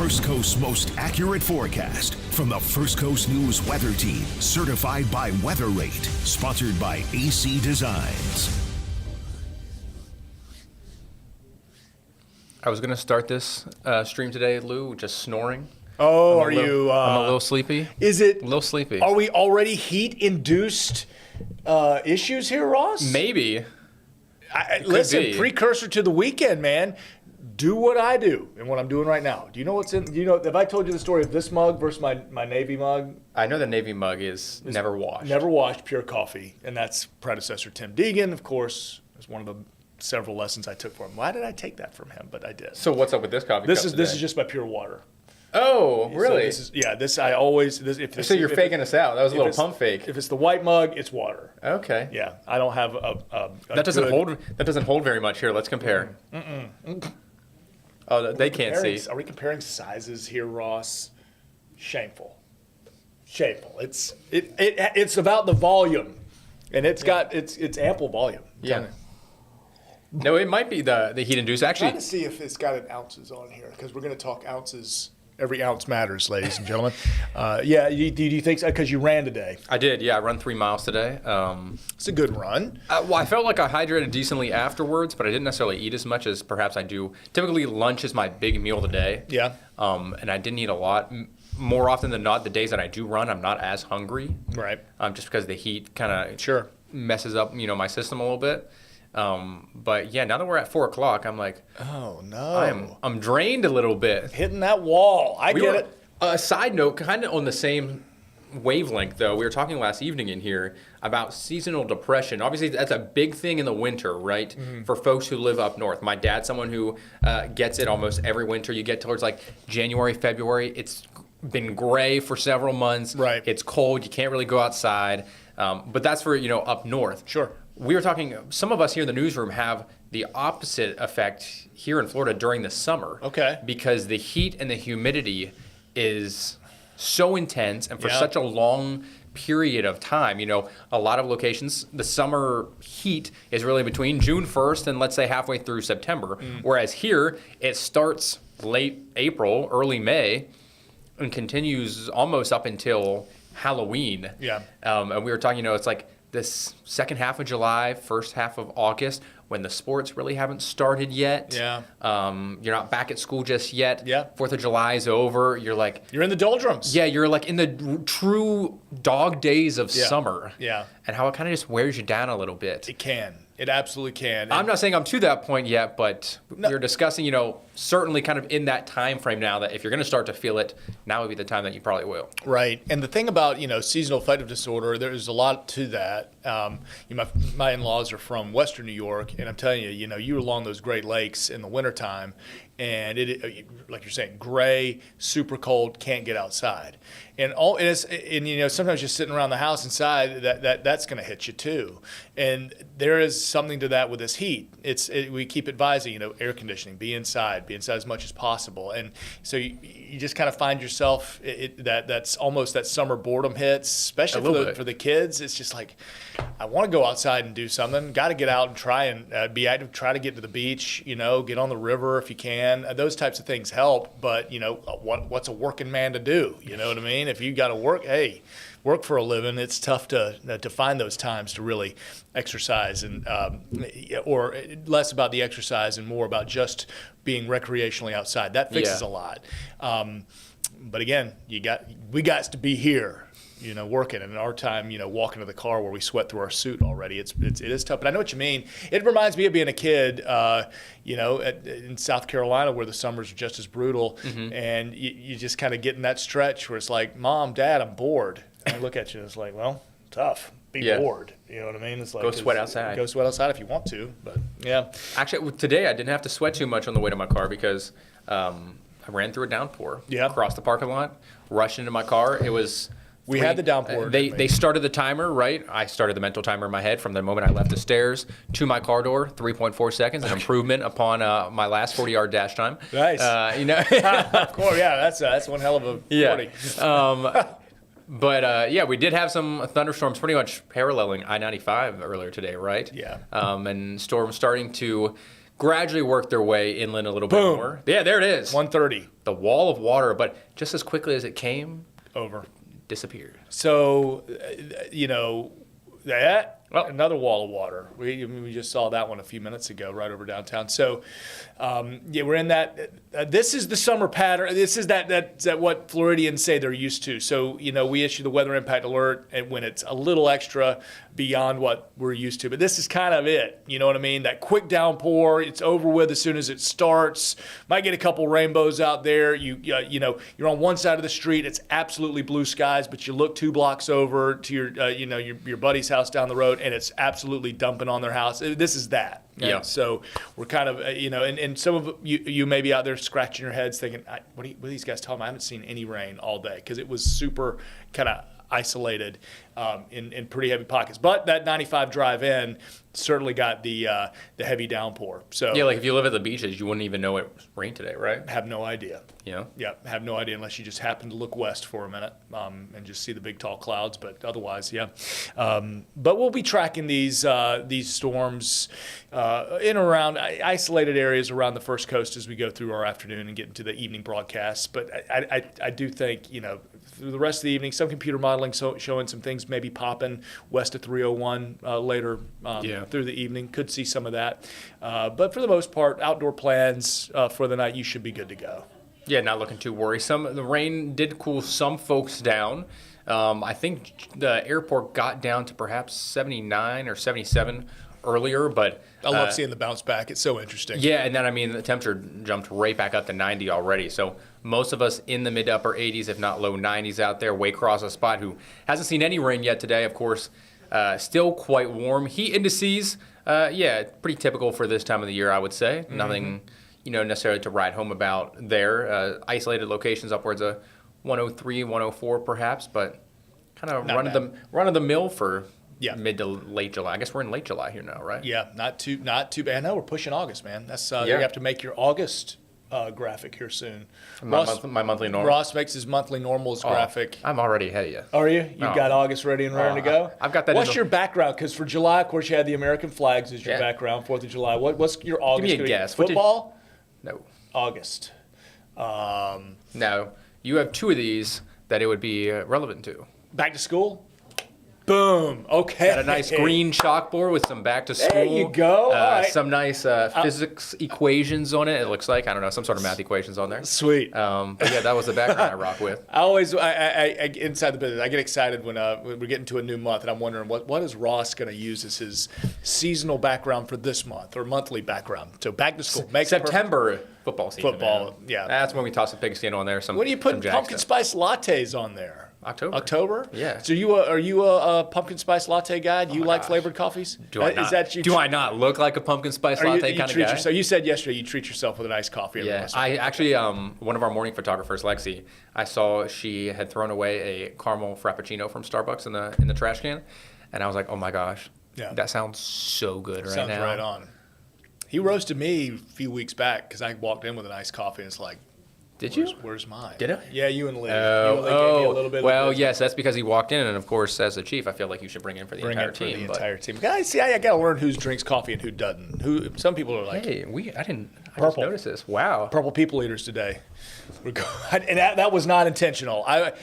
First Coast's most accurate forecast from the First Coast News Weather Team, certified by Weather Rate, sponsored by AC Designs. I was going to start this stream today, Lou, just snoring. Oh, I'm a little sleepy. Is it? A little sleepy. Are we already heat-induced issues here, Ross? Maybe. Listen, precursor to the weekend, man. Do what I do and what I'm doing right now. Do you know what's in? Have I told you the story of this mug versus my Navy mug? I know the Navy mug is never washed. Never washed, pure coffee, and that's predecessor Tim Deegan, of course. It's one of the several lessons I took from him. Why did I take that from him? But I did. So what's up with this coffee? This is just my pure water. Oh, really? So I always. So you're faking us out. That was a little pump fake. If it's the white mug, it's water. Okay. Yeah, I don't have that doesn't hold very much here. Let's compare. Oh, they can't see. Are we comparing sizes here, Ross? Shameful. It's about the volume, and it's ample volume. Yeah. No, it might be the heat induced. Actually, I'm trying to see if it's got an ounces on here because we're going to talk ounces. Every ounce matters, ladies and gentlemen. Do you think so? Because you ran today. I did. Yeah, I run 3 miles today. It's a good run. Well, I felt like I hydrated decently afterwards, but I didn't necessarily eat as much as perhaps I do. Typically, lunch is my big meal of the day. Yeah. And I didn't eat a lot. More often than not, the days that I do run, I'm not as hungry. Right. Just because the heat kind of messes up, my system a little bit. But yeah, now that we're at 4 o'clock, I'm like, oh no, I'm drained a little bit. Hitting that wall. I get it. A side note, kind of on the same wavelength though, we were talking last evening in here about seasonal depression. Obviously, that's a big thing in the winter, right? Mm-hmm. For folks who live up north. My dad's someone who gets it almost every winter. You get towards like January, February, it's been gray for several months. Right. It's cold. You can't really go outside. But that's for up north. Sure. We were talking, some of us here in the newsroom have the opposite effect here in Florida during the summer. Okay. Because the heat and the humidity is so intense and for such a long period of time. A lot of locations, the summer heat is really between June 1st and let's say halfway through September. Whereas here, it starts late April, early May, and continues almost up until Halloween. Yeah. And we were talking, it's like this second half of July, first half of August, when the sports really haven't started yet. Yeah. You're not back at school just yet. Yeah. 4th of July is over. You're in the doldrums. Yeah, you're like in the true dog days of summer. Yeah. And how it kind of just wears you down a little bit. It can. It absolutely can. I'm not saying I'm to that point yet, but you're discussing, certainly kind of in that time frame now that if you're going to start to feel it, now would be the time that you probably will. Right. And the thing about, seasonal affective disorder, there's a lot to that. My in-laws are from Western New York, and I'm telling you, you're along those Great Lakes in the wintertime, and it, like you're saying, gray, super cold, can't get outside. And sometimes just sitting around the house inside, that's going to hit you too. And there is something to that with this heat. We keep advising, air conditioning, be inside as much as possible. And so you just kind of find yourself that's almost that summer boredom hits, especially for the kids. It's just like, I want to go outside and do something. Got to get out and try and be active. Try to get to the beach. Get on the river if you can. Those types of things help. But what's a working man to do? You know what I mean? If you got to work for a living, it's tough to find those times to really exercise, and or less about the exercise and more about just being recreationally outside. That fixes a lot. But again, we got to be here, working. And in our time, walking to the car where we sweat through our suit already, it is tough. But I know what you mean. It reminds me of being a kid, in South Carolina where the summers are just as brutal, and you just kind of get in that stretch where it's like, Mom, Dad, I'm bored. And I look at you and it's like, well, tough. Be bored. You know what I mean? It's like, go sweat outside. Go sweat outside if you want to. But yeah. Actually, today I didn't have to sweat too much on the way to my car because I ran through a downpour. Yeah. Across the parking lot, rushed into my car. It was. We had the downpour. They started the timer, right? I started the mental timer in my head from the moment I left the stairs to my car door, 3.4 seconds, an improvement upon my last 40-yard dash time. Nice. Of course, yeah, that's one hell of a 40. Yeah. But we did have some thunderstorms pretty much paralleling I-95 earlier today, right? Yeah. And storms starting to gradually work their way inland a little bit Boom. more. Yeah, there it is. 1:30. The wall of water, but just as quickly as it came, Over. disappeared. So, that Well- another wall of water. We just saw that one a few minutes ago, right over downtown. So, we're in that. This is the summer pattern. This is that what Floridians say they're used to. So, we issue the weather impact alert and when it's a little extra beyond what we're used to. But this is kind of it. You know what I mean? That quick downpour. It's over with as soon as it starts. Might get a couple rainbows out there. You're on one side of the street. It's absolutely blue skies, but you look 2 blocks over to your buddy's house down the road, and it's absolutely dumping on their house. This is that. Yeah. So we're kind of, and some of you may be out there scratching your heads thinking, what are these guys talking about? I haven't seen any rain all day because it was super kind of isolated in pretty heavy pockets. But that 95 drive in certainly got the heavy downpour. So Yeah, like if you live at the beaches, you wouldn't even know it rained today, right? have no idea. Yeah. Yeah, have no idea unless you just happen to look west for a minute and just see the big tall clouds. But otherwise, yeah. But we'll be tracking these storms in around isolated areas around the First Coast as we go through our afternoon and get into the evening broadcasts. But I do think through the rest of the evening, some computer modeling showing some things maybe popping west of 301 later through the evening. Could see some of that. But for the most part, outdoor plans for the night, you should be good to go. Yeah, not looking too worrisome. The rain did cool some folks down. I think the airport got down to perhaps 79 or 77 earlier, but I love seeing the bounce back. It's so interesting. yeah, and then the temperature jumped right back up to 90 already. So most of us in the mid to upper 80s, if not low 90s out there. Waycross, a spot who hasn't seen any rain yet today, of course, still quite warm. Heat indices, pretty typical for this time of the year, I would say. Mm-hmm. Nothing, necessarily to write home about there. Isolated locations upwards of 103, 104 perhaps, but kind of run of the mill for mid to late July. I guess we're in late July here now, right? Yeah, not too bad. I know we're pushing August, man. That's you have to make your August graphic here soon. My monthly normal. Ross makes his monthly normals graphic. I'm already ahead of you. Are you? You've got August ready and raring to go? I've got that. What's your background? Because for July, of course, you had the American flags as your background, 4th of July. What's your August? Give me a guess. Football? No. August. No. You have 2 of these that it would be relevant to. Back to school? Boom. Okay. Got a nice green chalkboard with some back to school. There you go. All right. Some nice physics equations on it. It looks like, I don't know, some sort of math equations on there. Sweet. But yeah, that was the background I rock with. I inside the business, I get excited when we're getting to a new month, and I'm wondering what is Ross going to use as his seasonal background for this month or monthly background. So back to school. September football season. Football, man. yeah. That's when we toss a pigskin on there. What do you put pumpkin spice lattes on there? October? Yeah. So are you a pumpkin spice latte guy? Do you like flavored coffees? Do I not look like a pumpkin spice latte kind of guy? So you said yesterday you treat yourself with a nice coffee. Yeah. I actually, one of our morning photographers, Lexi, I saw she had thrown away a caramel frappuccino from Starbucks in the trash can, and I was like, oh my gosh, that sounds so good right now. Sounds right on. He roasted me a few weeks back because I walked in with a nice coffee, and it's like, Did you? Where's mine? Did I? Yeah, you and Lee. You and Lee gave me a little bit well, of yes, that's because he walked in, and of course, as the chief, I feel like you should bring in for the entire team. Guys, see, I got to learn who drinks coffee and who doesn't. Some people are like, hey, I just noticed this. Wow. Purple people eaters today. And that was not intentional. And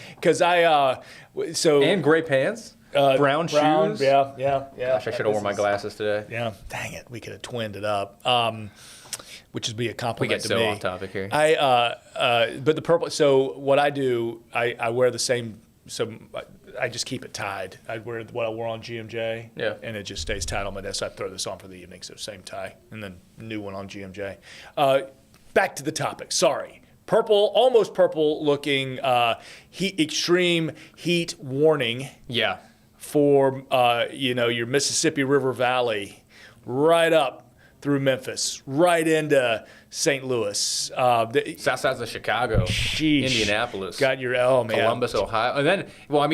gray pants. Brown shoes. Yeah. Gosh, I should have worn my glasses today. Yeah. Dang it, we could have twinned it up. Which would be a compliment to me. We get so off topic here. But the purple. So what I do, I wear the same. So I just keep it tied. I wear what I wore on GMJ. Yeah. And it just stays tied on my desk. So I throw this on for the evening. So same tie, and then new one on GMJ. Back to the topic. Sorry. Purple, almost purple looking extreme heat warning. Yeah. For your Mississippi River Valley, right up through Memphis, right into St. Louis. South sides of Chicago, Indianapolis. Got your man. Columbus, Ohio. And then,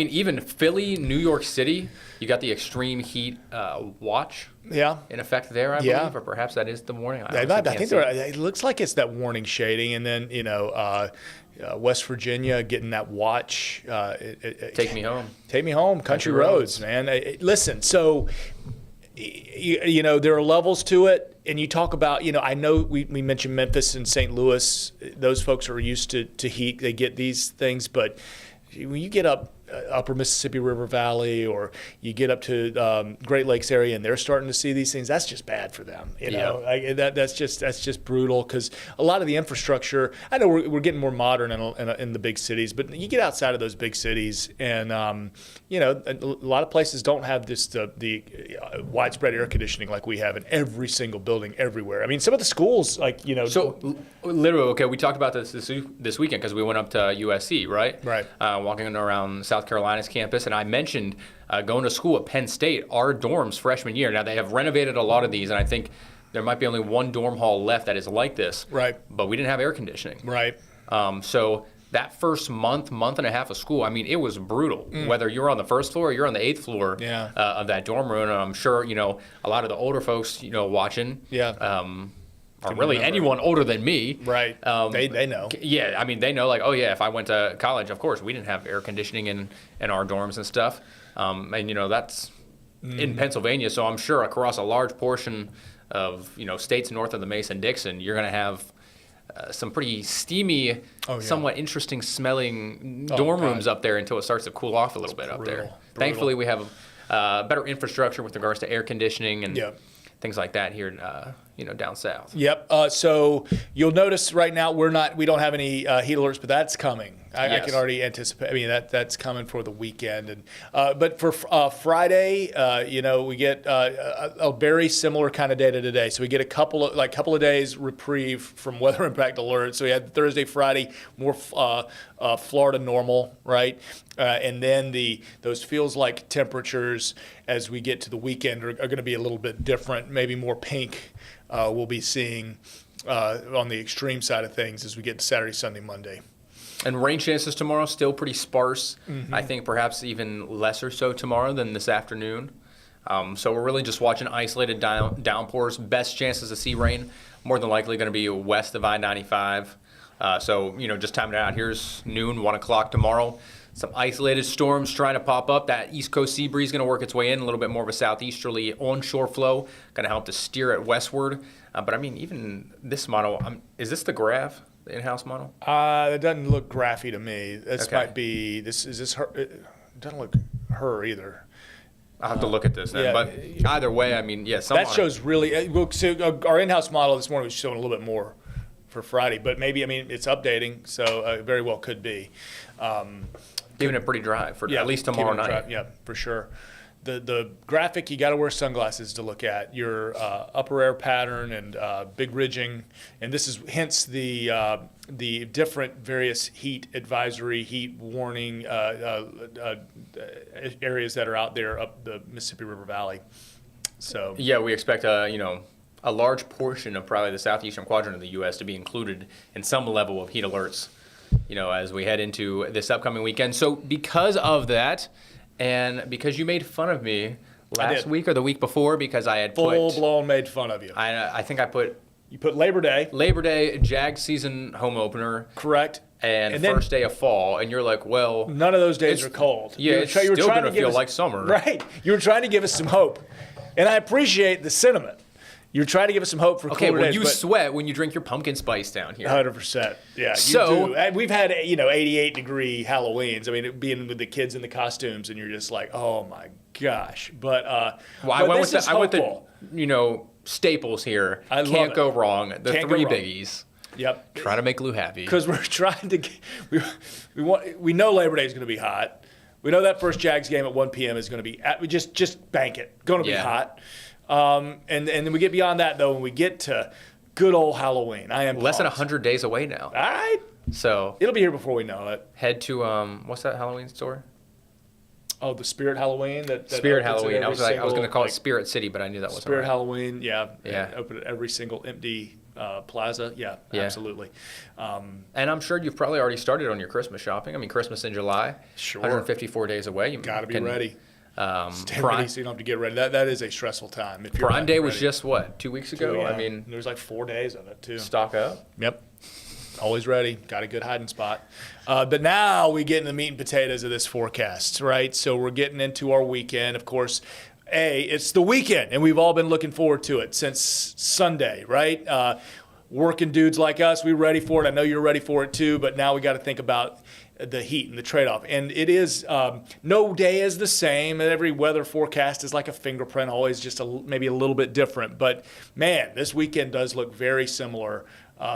even Philly, New York City, you got the extreme heat watch in effect there, I believe. Or perhaps that is the warning. I think it looks like it's that warning shading. And then, West Virginia getting that watch. Take me home. Take me home. Country roads, man. Listen, so there are levels to it, and you talk about, I know we mentioned Memphis and St. Louis. Those folks are used to heat. They get these things, but when you get up upper Mississippi River Valley, or you get up to Great Lakes area and they're starting to see these things, that's just bad for them. That's just brutal, because a lot of the infrastructure, I know we're getting more modern in the big cities, but you get outside of those big cities and a lot of places don't have the widespread air conditioning like we have in every single building everywhere. I mean, some of the schools, So literally, okay, we talked about this weekend because we went up to USC, right? Right. Walking around South Carolina's campus, and I mentioned going to school at Penn State, our dorms freshman year. Now, they have renovated a lot of these, and I think there might be only one dorm hall left that is like this. Right. But we didn't have air conditioning. Right. So that first month and a half of school, I mean, it was brutal. Whether you're on the first floor or you're on the 8th floor of that dorm room, and I'm sure, a lot of the older folks, watching. Yeah. Or really anyone older than me. Right. They know. Yeah, I mean, they know, like, oh, yeah, if I went to college, of course, we didn't have air conditioning in our dorms and stuff. And, that's in Pennsylvania, so I'm sure across a large portion of, states north of the Mason-Dixon, you're going to have some pretty steamy, somewhat interesting smelling dorm rooms up there until it starts to cool off a little bit up there. Thankfully, we have better infrastructure with regards to air conditioning and things like that here down south. Yep. So you'll notice right now we don't have any heat alerts, but that's coming. I can already anticipate. I mean, that's coming for the weekend, and but for Friday, we get a very similar kind of data today. So we get a couple of days reprieve from weather impact alerts. So we had Thursday, Friday, more Florida normal, right? And then those feels like temperatures as we get to the weekend are going to be a little bit different, maybe more pink. We'll be seeing on the extreme side of things as we get to Saturday, Sunday, Monday. And rain chances tomorrow still pretty sparse. I think perhaps even lesser so tomorrow than this afternoon. So we're really just watching isolated downpours. Best chances to see rain more than likely going to be west of I-95. So just timing it out. Here's noon, 1 o'clock tomorrow. Some isolated storms trying to pop up. That east coast sea breeze going to work its way in. A little bit more of a southeasterly onshore flow. Going to help to steer it westward. But I mean, even this model, is this the graph? The in-house model? It doesn't look graphy to me. This might be Is this her? It doesn't look her either. I'll have to look at this then. But either way, I mean, that shows really. So our in-house model this morning was showing a little bit more for Friday, but maybe, it's updating, so it very well could be. Giving it pretty dry for at least tomorrow night. Yeah, for sure. The graphic, you got to wear sunglasses to look at your upper air pattern and big ridging, and this is hence the different various heat advisory, heat warning areas that are out there up the Mississippi River Valley. So we expect a large portion of probably the southeastern quadrant of the U.S. to be included in some level of heat alerts, as we head into this upcoming weekend. So because of that. And because you made fun of me last week or the week before because I had full-blown made fun of you. I think I put... You put Labor Day, Jag season home opener. Correct. And first day of fall. And you're like, well... None of those days are cold. Yeah, it's still going to feel like summer. Right. You were trying to give us some hope. And I appreciate the sentiment. You're trying to give us some hope for cooler days. You sweat when you drink your pumpkin spice down here. 100%. Yeah, you do. We've had 88-degree Halloweens. I mean, being with the kids in the costumes, and you're just like, oh my gosh. But I went with staples here. Can't go wrong. The three biggies. Yep. Try to make Lew happy. Because we're trying to. We know Labor Day is going to be hot. We know that first Jags game at 1 p.m. is going to be. Just bank it. Going to be hot. And then we get beyond that, though, and we get to good old Halloween. I am less than 100 days away now. All right. So it'll be here before we know it. Head to what's that Halloween store? Oh, the Spirit Halloween. Spirit Halloween. I was going to call it Spirit City, but I knew that wasn't Spirit right. Halloween. Yeah. Open at every single empty plaza. Yeah, absolutely. And I'm sure you've probably already started on your Christmas shopping. I mean, Christmas in July. Sure. 154 days away. You got to be ready. Stand ready so you don't have to get ready. That is a stressful time. If Prime Day was just, 2 weeks ago? Yeah. I mean, there was like 4 days of it, too. Stock up? Yep. Always ready. Got a good hiding spot. But now we get into the meat and potatoes of this forecast, right? So we're getting into our weekend. Of course, it's the weekend, and we've all been looking forward to it since Sunday, right? Working dudes like us, we're ready for it. I know you're ready for it too, but now we got to think about the heat and the trade-off. And it is, no day is the same. Every weather forecast is like a fingerprint, always just maybe a little bit different. But, man, this weekend does look very similar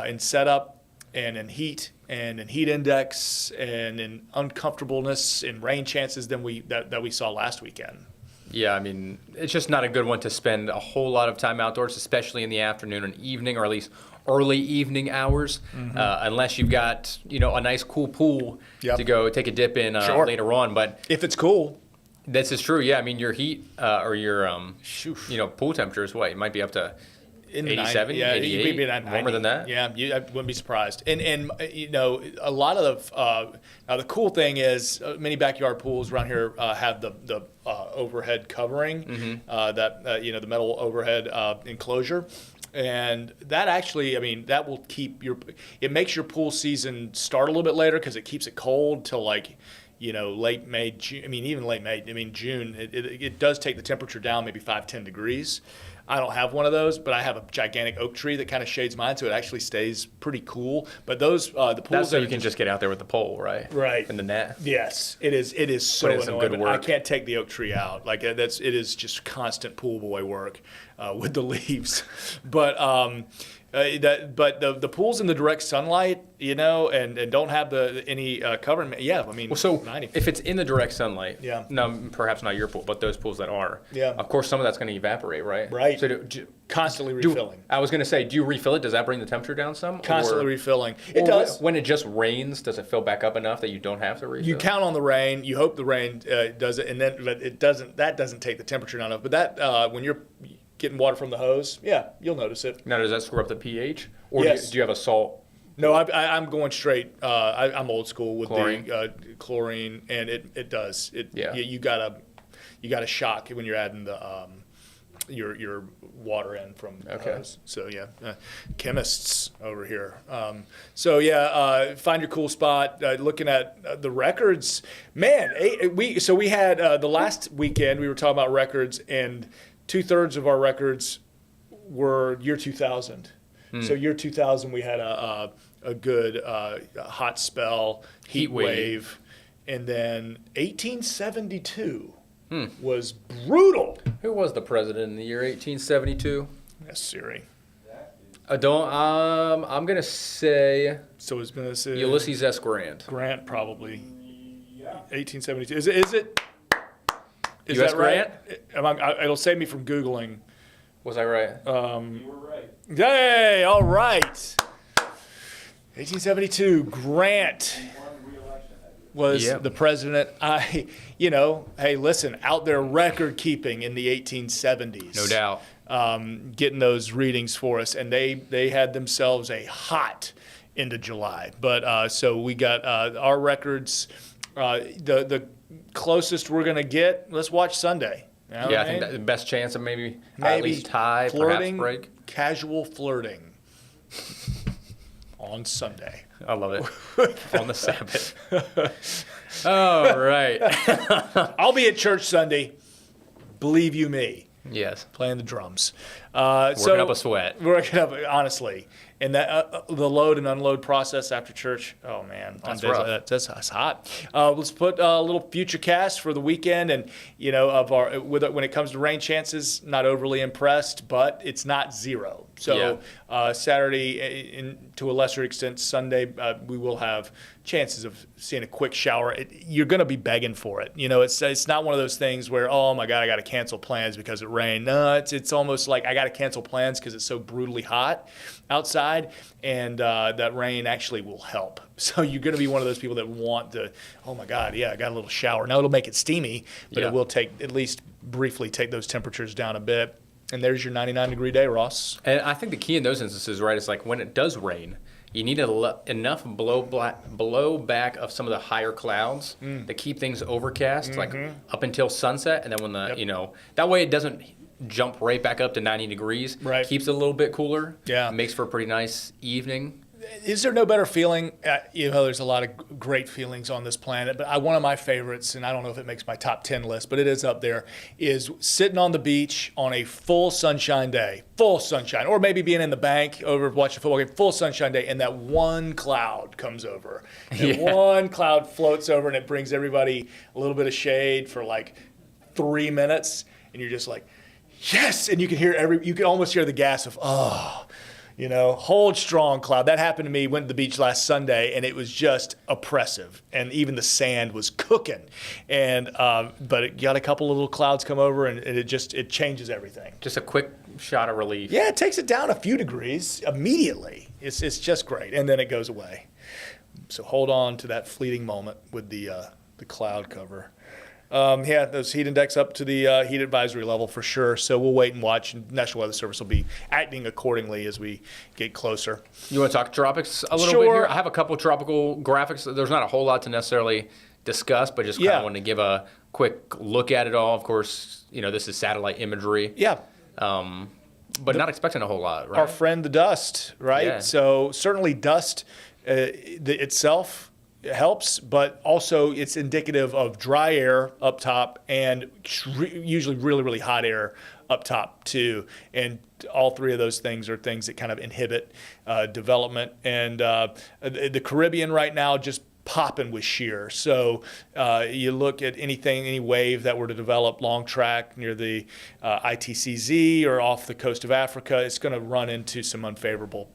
in setup and in heat and in heat index and in uncomfortableness and rain chances than that we saw last weekend. Yeah, I mean, it's just not a good one to spend a whole lot of time outdoors, especially in the afternoon and evening, or at least early evening hours, unless you've got, a nice cool pool to go take a dip in later on. But if it's cool. This is true, yeah. I mean, your heat or your, pool temperature is what? It might be up to 87, 88, warmer than that? Yeah, I wouldn't be surprised. And a lot of now the cool thing is many backyard pools around here have the overhead covering, the metal overhead enclosure. And that actually, that will keep it makes your pool season start a little bit later because it keeps it cold till late May, June. Even late May, June. It does take the temperature down maybe 5-10 degrees. I don't have one of those, but I have a gigantic oak tree that kind of shades mine, so it actually stays pretty cool. But those the pools that's so you can just get out there with the pole, right? Right. And the net. Yes, it is. It is so annoying. Some good work. I can't take the oak tree out. It is just constant pool boy work with the leaves. But the pools in the direct sunlight, and don't have any covering. Yeah, so 90. If it's in the direct sunlight, yeah. No, perhaps not your pool, but those pools that are. Yeah. Of course, some of that's going to evaporate, right? Right. So constantly refilling. I was going to say, do you refill it? Does that bring the temperature down some? Constantly refilling. It does. When it just rains, does it fill back up enough that you don't have to refill? You count on the rain. You hope the rain does it, and then it doesn't. That doesn't take the temperature down enough. But that when you're getting water from the hose, yeah, you'll notice it. Now, does that screw up the pH? Or yes. do you have a salt? No, I'm going straight. I'm old school with chlorine. The chlorine, and it does. You gotta shock when you're adding the your water in from the hose. So chemists over here. Find your cool spot. Looking at the records, man. We had the last weekend we were talking about records, and 2/3 of our records were year 2000. So year 2000, we had a good hot spell, heat wave, and then 1872 was brutal. Who was the president in the year 1872? Yes, Siri. I'm gonna say. So it's gonna say Ulysses S. Grant. Grant probably. Yeah. 1872. Is it? Is U.S. that right? It'll save me from Googling. Was I right? You were right. Hey, all right. 1872, Grant was the president. Hey, listen, out there record keeping in the 1870s. No doubt. Getting those readings for us, and they had themselves a hot into July. But so we got our records. The closest we're gonna get. Let's watch Sunday. I think that the best chance of maybe at least tie, flirting, perhaps break. Casual flirting on Sunday. I love it. On the Sabbath. All right. I'll be at church Sunday. Believe you me. Yes. Playing the drums. Working up a sweat. Working up, honestly. And that the load and unload process after church, oh man, that's rough. That's hot. Let's put a little future cast for the weekend, and when it comes to rain chances, not overly impressed, but it's not zero. So Saturday, to a lesser extent, Sunday, we will have chances of seeing a quick shower. You're going to be begging for it. It's not one of those things where, oh my God, I got to cancel plans because it rained. No, it's almost like I got to cancel plans because it's so brutally hot outside, and that rain actually will help. So you're going to be one of those people that want to, oh my God, I got a little shower. Now it'll make it steamy, but it will at least briefly take those temperatures down a bit. And there's your 99-degree day, Ross. And I think the key in those instances, right, is like when it does rain, you need enough blow back of some of the higher clouds to keep things overcast, like up until sunset, and then when that way it doesn't jump right back up to 90 degrees. Right. Keeps it a little bit cooler. Yeah. Makes for a pretty nice evening. Is there no better feeling? There's a lot of great feelings on this planet, but one of my favorites, and I don't know if it makes my top 10 list, but it is up there, is sitting on the beach on a full sunshine day, full sunshine, or maybe being in the bank over watching a football game, full sunshine day, and that one cloud comes over. And one cloud floats over, and it brings everybody a little bit of shade for like 3 minutes, and you're just like, yes, and you can almost hear the gasp of, oh. Hold strong, cloud. That happened to me. Went to the beach last Sunday, and it was just oppressive. And even the sand was cooking. And but it got a couple of little clouds come over, and it changes everything. Just a quick shot of relief. Yeah, it takes it down a few degrees immediately. It's just great, and then it goes away. So hold on to that fleeting moment with the cloud cover. Those heat index up to the heat advisory level for sure. So we'll wait and watch. And National Weather Service will be acting accordingly as we get closer. You want to talk tropics a little bit here? I have a couple tropical graphics. There's not a whole lot to necessarily discuss, but just kind of want to give a quick look at it all. Of course, this is satellite imagery. Yeah. But not expecting a whole lot, right? Our friend the dust, right? Yeah. So certainly dust itself helps, but also it's indicative of dry air up top and usually really, really hot air up top too. And all three of those things are things that kind of inhibit development. And the Caribbean right now just popping with shear. So you look at any wave that were to develop long track near the ITCZ or off the coast of Africa, it's going to run into some unfavorable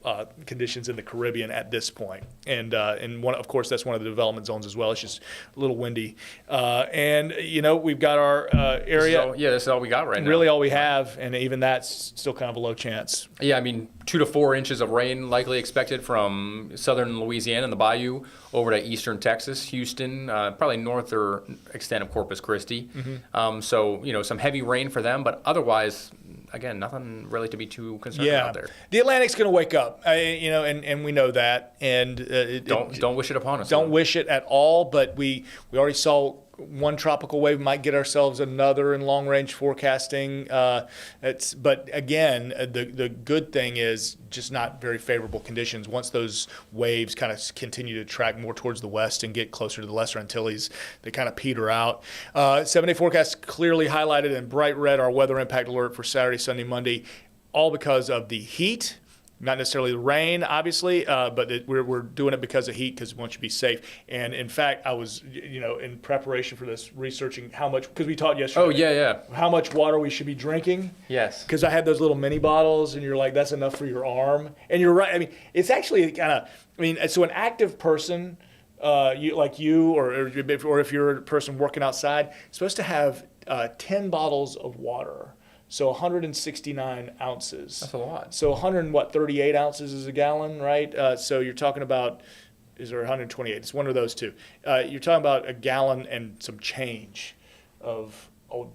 conditions in the Caribbean at this point. And of course, that's one of the development zones as well. It's just a little windy. We've got our area. This is all we got right now. Really all we have, and even that's still kind of a low chance. Yeah, I mean, 2 to 4 inches of rain likely expected from southern Louisiana and the Bayou over to eastern Texas, Houston, probably north or extent of Corpus Christi. Mm-hmm. So some heavy rain for them, but otherwise, again, nothing really to be too concerned about there. The Atlantic's going to wake up, and we know that. And don't wish it upon us. Don't wish it at all. But we already saw one tropical wave. Might get ourselves another in long-range forecasting. But again, the good thing is just not very favorable conditions. Once those waves kind of continue to track more towards the west and get closer to the Lesser Antilles, they kind of peter out. 7-day forecast clearly highlighted in bright red our weather impact alert for Saturday, Sunday, Monday, all because of the heat. Not necessarily the rain, obviously, but we're doing it because of heat, because we want you to be safe. And in fact, I was, in preparation for this, researching how much, because we talked yesterday. Oh, yeah. How much water we should be drinking. Yes. Because I had those little mini bottles, and you're like, that's enough for your arm. And you're right. I mean, it's actually so an active person, or if you're a person working outside, supposed to have 10 bottles of water. So 169 ounces. That's a lot. So 38 ounces is a gallon, right? So you're talking about, is there 128? It's one of those two. You're talking about a gallon and some change of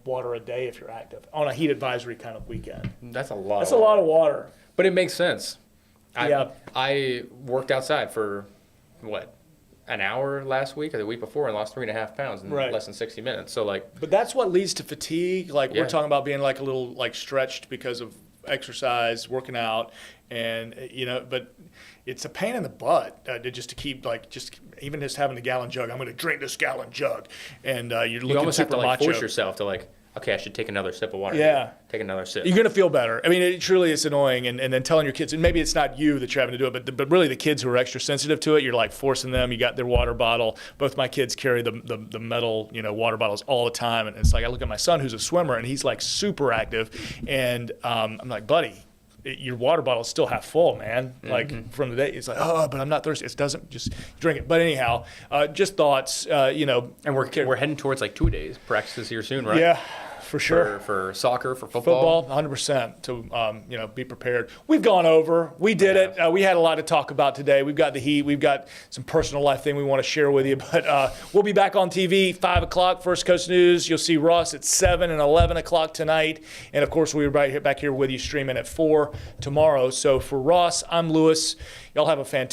water a day if you're active on a heat advisory kind of weekend. That's a lot. That's a lot of water. But it makes sense. Yeah. I worked outside for, an hour last week or the week before and lost 3.5 pounds in less than 60 minutes. So but that's what leads to fatigue. We're talking about being a little stretched because of exercise, working out, and but it's a pain in the butt to keep even just having a gallon jug. I'm going to drink this gallon jug, and you're looking almost have to macho. Force yourself to okay, I should take another sip of water. Yeah. Take another sip. You're going to feel better. I mean, it truly is annoying. And then telling your kids, and maybe it's not you that you're having to do it, but really the kids who are extra sensitive to it, you're forcing them. You got their water bottle. Both my kids carry the metal, water bottles all the time. And it's I look at my son who's a swimmer, and he's super active. And I'm like, buddy, your water bottle is still half full, man. From the day, it's but I'm not thirsty. It doesn't, just drink it. But anyhow, just thoughts, And we're heading towards 2 days. Practices here soon, right? Yeah. For sure. For soccer, for football. 100% to be prepared. We've gone over. We did it. We had a lot to talk about today. We've got the heat. We've got some personal life thing we want to share with you. But we'll be back on TV 5 o'clock, First Coast News. You'll see Ross at 7 and 11 o'clock tonight. And of course, we'll be back here with you streaming at 4 tomorrow. So for Ross, I'm Lewis. Y'all have a fantastic